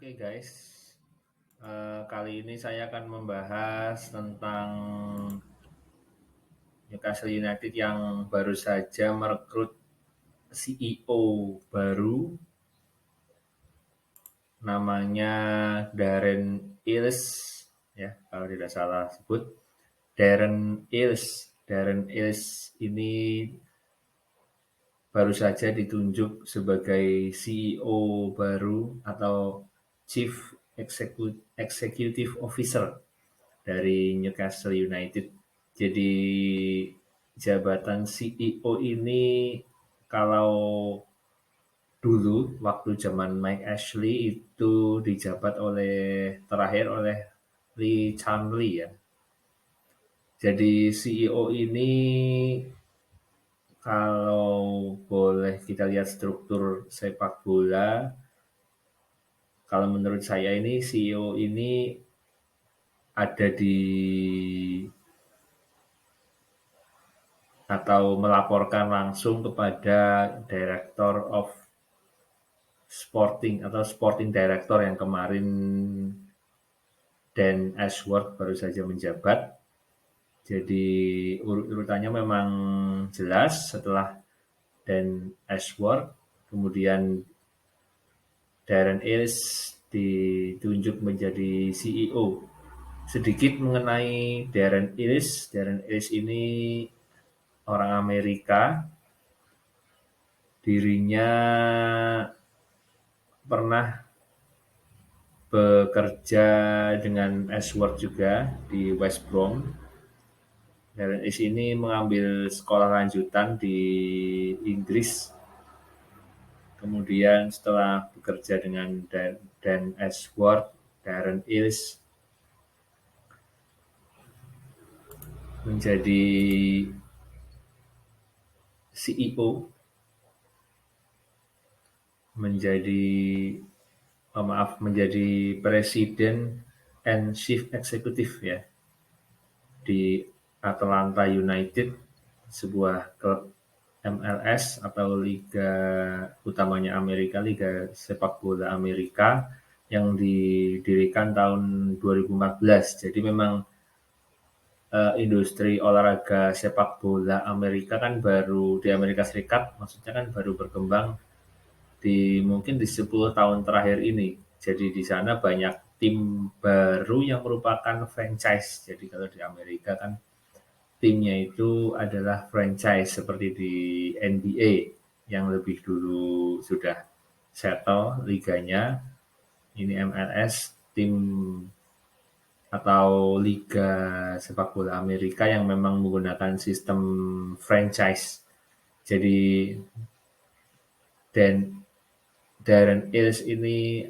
Oke guys, kali ini saya akan membahas tentang Newcastle United yang baru saja merekrut CEO baru, namanya Darren Eales, ya kalau tidak salah sebut. Darren Eales ini baru saja ditunjuk sebagai CEO baru atau Chief Executive Officer dari Newcastle United. Jadi jabatan CEO ini kalau dulu waktu zaman Mike Ashley itu dijabat terakhir oleh Lee Chanley ya. Jadi CEO ini kalau boleh kita lihat struktur sepak bola, kalau menurut saya ini CEO ini ada di atau melaporkan langsung kepada Director of Sporting atau Sporting Director yang kemarin Dan Ashworth baru saja menjabat. Jadi urut-urutannya memang jelas setelah Dan Ashworth, kemudian Darren Eales ditunjuk menjadi CEO. Sedikit mengenai Darren Eales. Darren Eales ini orang Amerika. Dirinya pernah bekerja dengan Ashworth juga di West Brom. Darren Eales ini mengambil sekolah lanjutan di Inggris. Kemudian setelah bekerja dengan Dan Ashworth, Darren Eales menjadi CEO, menjadi Presiden and Chief Executive ya di Atlanta United, sebuah klub MLS atau liga utamanya Amerika, liga sepak bola Amerika yang didirikan tahun 2014. Jadi memang industri olahraga sepak bola Amerika kan baru di Amerika Serikat, maksudnya kan baru berkembang mungkin di 10 tahun terakhir ini. Jadi di sana banyak tim baru yang merupakan franchise. Jadi kalau di Amerika kan timnya itu adalah franchise seperti di NBA yang lebih dulu sudah settle liganya. Ini MLS, tim atau liga sepak bola Amerika yang memang menggunakan sistem franchise. Jadi Darren Eales ini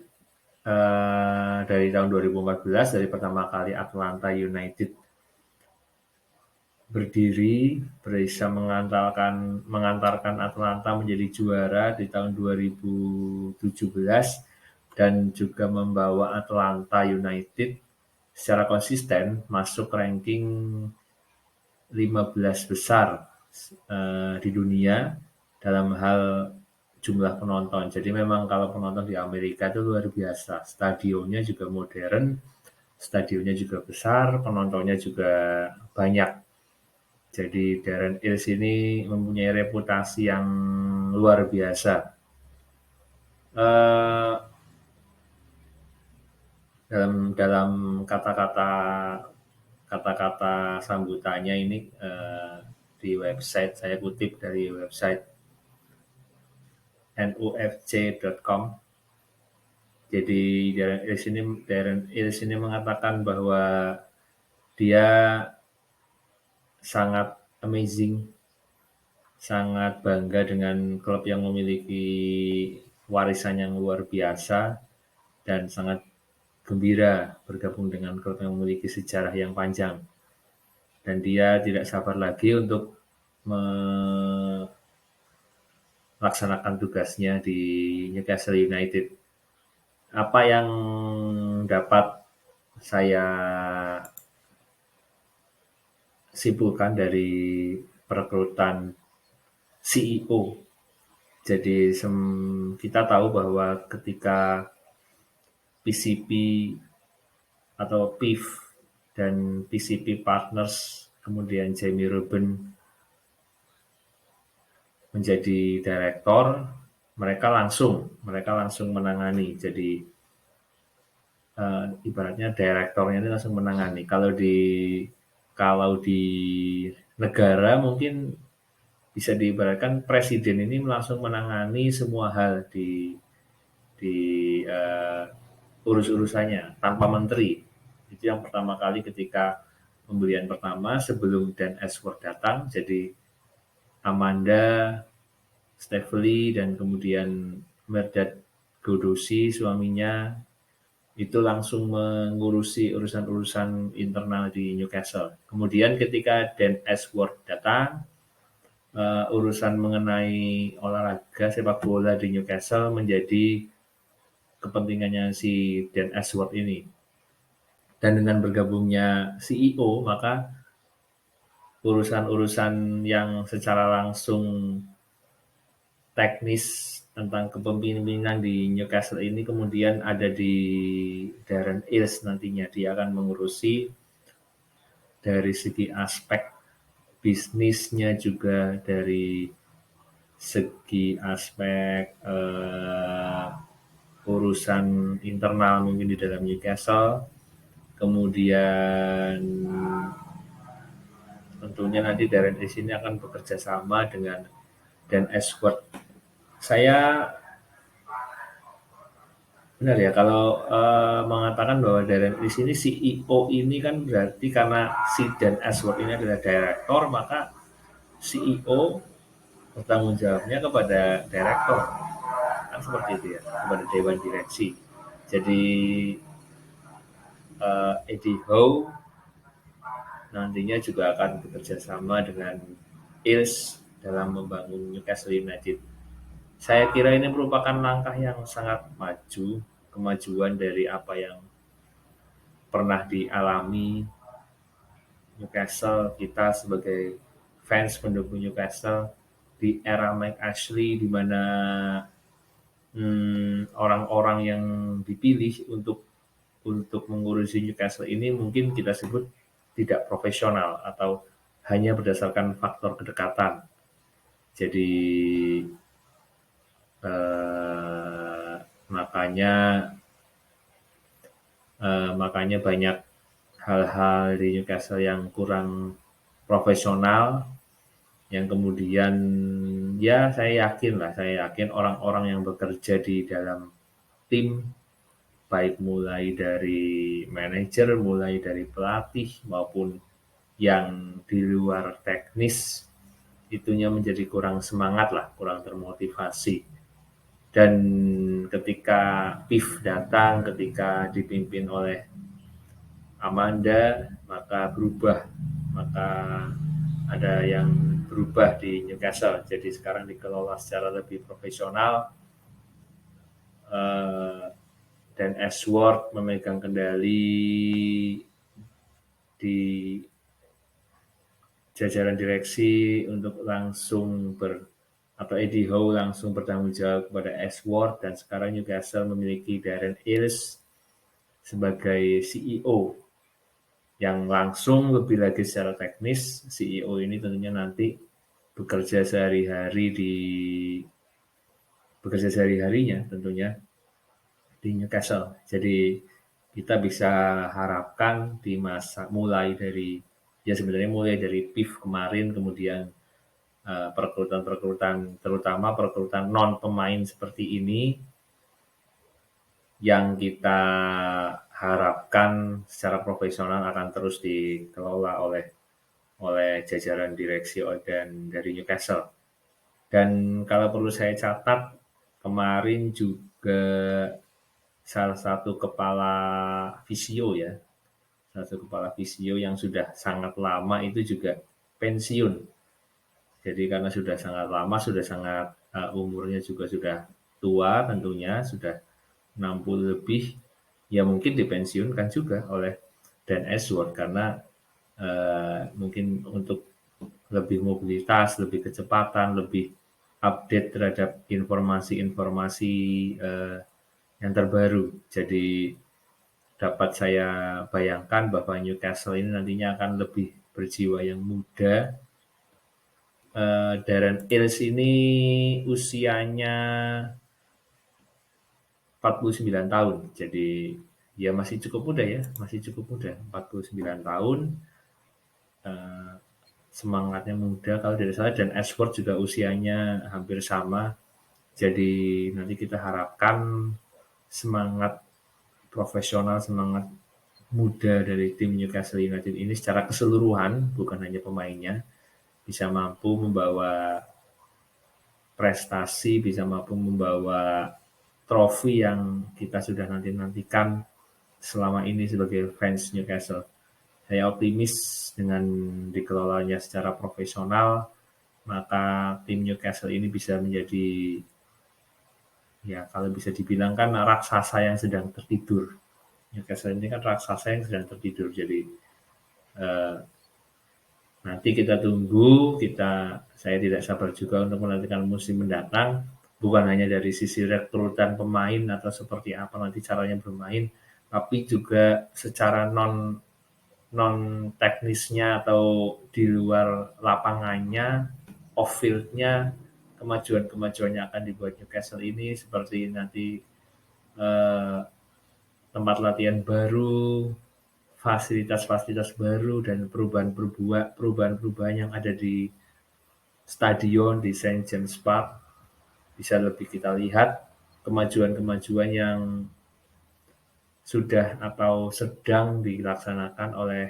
dari tahun 2014, dari pertama kali Atlanta United berdiri, bisa mengantarkan Atlanta menjadi juara di tahun 2017 dan juga membawa Atlanta United secara konsisten masuk ranking 15 besar di dunia dalam hal jumlah penonton. Jadi memang kalau penonton di Amerika itu luar biasa. Stadionnya juga modern, stadionnya juga besar, penontonnya juga banyak. Jadi Darren Eales ini mempunyai reputasi yang luar biasa. Dalam kata-kata sambutannya ini di website, saya kutip dari website nufc.com. Jadi Darren Eales ini mengatakan bahwa dia sangat amazing, sangat bangga dengan klub yang memiliki warisan yang luar biasa dan sangat gembira bergabung dengan klub yang memiliki sejarah yang panjang. Dan dia tidak sabar lagi untuk melaksanakan tugasnya di Newcastle United. Apa yang dapat saya simpulkan dari perekrutan CEO. Jadi kita tahu bahwa ketika PCP atau PIF dan PCP Partners, kemudian Jamie Rubin menjadi direktur, mereka langsung menangani. Jadi ibaratnya direkturnya ini langsung menangani. Kalau di negara mungkin bisa diibaratkan presiden ini langsung menangani semua hal di urus-urusannya tanpa menteri. Itu yang pertama kali ketika pembelian pertama sebelum Dan Ashworth datang. Jadi Amanda, Steffeli, dan kemudian Merdad Godosi suaminya itu langsung mengurusi urusan-urusan internal di Newcastle. Kemudian ketika Dan Ashworth datang, urusan mengenai olahraga sepak bola di Newcastle menjadi kepentingannya si Dan Ashworth ini. Dan dengan bergabungnya CEO, maka urusan-urusan yang secara langsung teknis tentang kepemimpinan di Newcastle ini kemudian ada di Darren Eales nantinya. Dia akan mengurusi dari segi aspek bisnisnya juga dari segi aspek urusan internal mungkin di dalam Newcastle. Kemudian tentunya nanti Darren Eales ini akan bekerja sama dengan Dan Ashworth. Saya benar ya kalau mengatakan bahwa Darren Eales ini CEO ini kan berarti karena si Dan Ashworth ini adalah direktur, maka CEO bertanggung jawabnya kepada direktur, kan seperti itu ya, kepada dewan direksi. Jadi Eddie Howe nantinya juga akan bekerja sama dengan Eales dalam membangun Newcastle United. Saya kira ini merupakan langkah yang sangat maju, kemajuan dari apa yang pernah dialami Newcastle, kita sebagai fans pendukung Newcastle di era Mike Ashley, di mana orang-orang yang dipilih untuk mengurusi Newcastle ini mungkin kita sebut tidak profesional atau hanya berdasarkan faktor kedekatan. Jadi makanya banyak hal-hal di Newcastle yang kurang profesional, yang kemudian ya saya yakin orang-orang yang bekerja di dalam tim, baik mulai dari manajer, mulai dari pelatih maupun yang di luar teknis, itunya menjadi kurang semangat lah, kurang termotivasi. Dan ketika PIF datang, ketika dipimpin oleh Amanda, maka ada yang berubah di Newcastle. Jadi sekarang dikelola secara lebih profesional. Dan Ashworth memegang kendali di jajaran direksi untuk atau Eddie Howe langsung bertanggung jawab kepada Ashworth, dan sekarang Newcastle memiliki Darren Eales sebagai CEO yang langsung lebih lagi secara teknis. CEO ini tentunya nanti bekerja sehari-harinya tentunya di Newcastle. Jadi kita bisa harapkan di masa mulai dari PIF kemarin, kemudian perekrutan terutama perekrutan non pemain seperti ini yang kita harapkan secara profesional akan terus dikelola oleh jajaran direksi dan dari Newcastle. Dan kalau perlu saya catat, kemarin juga salah satu kepala visio yang sudah sangat lama itu juga pensiun. Jadi karena sudah sangat lama, umurnya juga sudah tua tentunya, sudah 60 lebih, ya mungkin dipensiunkan juga oleh Dan Ashworth karena mungkin untuk lebih mobilitas, lebih kecepatan, lebih update terhadap informasi-informasi yang terbaru. Jadi dapat saya bayangkan bahwa Newcastle ini nantinya akan lebih berjiwa yang muda. Darren Eales ini usianya 49 tahun. Jadi ya masih cukup muda ya, masih cukup muda. 49 tahun, eh, semangatnya muda kalau tidak salah, dan Ashford juga usianya hampir sama. Jadi nanti kita harapkan semangat profesional, semangat muda dari tim Newcastle United ini secara keseluruhan, bukan hanya pemainnya, bisa mampu membawa prestasi, bisa mampu membawa trofi yang kita sudah nanti-nantikan selama ini sebagai fans Newcastle. Saya optimis dengan dikelolanya secara profesional, maka tim Newcastle ini bisa menjadi, ya kalau bisa dibilang kan raksasa yang sedang tertidur. Newcastle ini kan raksasa yang sedang tertidur. Jadi eh, nanti kita tunggu, saya tidak sabar juga untuk menantikan musim mendatang. Bukan hanya dari sisi rekrutan pemain atau seperti apa nanti caranya bermain, tapi juga secara non non teknisnya atau di luar lapangannya, off fieldnya, kemajuan-kemajuannya akan dibuat Newcastle ini seperti nanti eh, tempat latihan baru, fasilitas-fasilitas baru, dan perubahan-perubahan yang ada di stadion di Saint James Park bisa lebih kita lihat kemajuan-kemajuan yang sudah atau sedang dilaksanakan oleh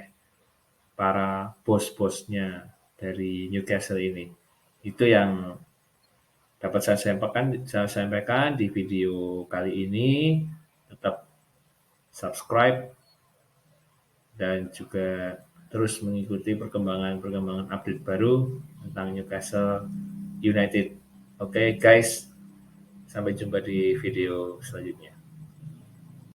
para bos-bosnya dari Newcastle ini. Itu yang dapat saya sampaikan di video kali ini. Tetap subscribe dan juga terus mengikuti perkembangan-perkembangan update baru tentang Newcastle United. Oke, guys, sampai jumpa di video selanjutnya.